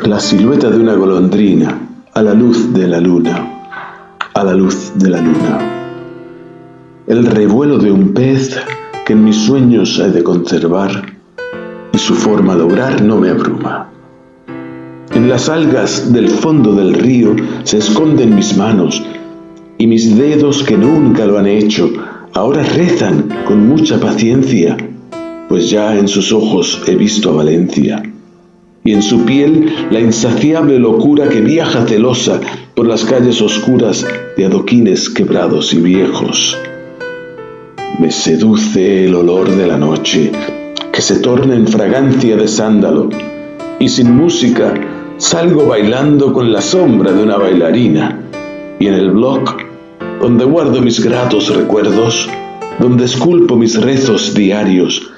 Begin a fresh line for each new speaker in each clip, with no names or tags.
la silueta de una golondrina a la luz de la luna, a la luz de la luna. El revuelo de un pez que en mis sueños he de conservar y su forma lograr no me abruma. En las algas del fondo del río se esconden mis manos y mis dedos que nunca lo han hecho ahora rezan con mucha paciencia, pues ya en sus ojos he visto a Valencia y en su piel la insaciable locura que viaja celosa por las calles oscuras de adoquines quebrados y viejos. Me seduce el olor de la noche, que se torna en fragancia de sándalo, y sin música salgo bailando con la sombra de una bailarina, y en el blog, donde guardo mis gratos recuerdos, donde esculpo mis rezos diarios,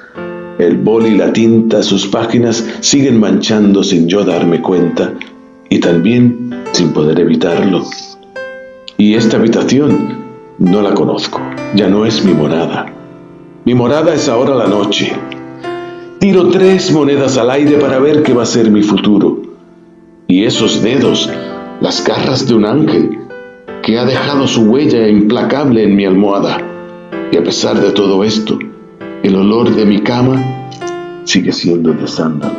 el boli y la tinta sus páginas siguen manchando sin yo darme cuenta, y también sin poder evitarlo. Y esta habitación no la conozco, ya no es mi morada. Mi morada es ahora la noche. Tiro 3 monedas al aire para ver qué va a ser mi futuro. Y esos dedos, las garras de un ángel, que ha dejado su huella implacable en mi almohada. Y a pesar de todo esto, el olor de mi cama sigue siendo de sándalo.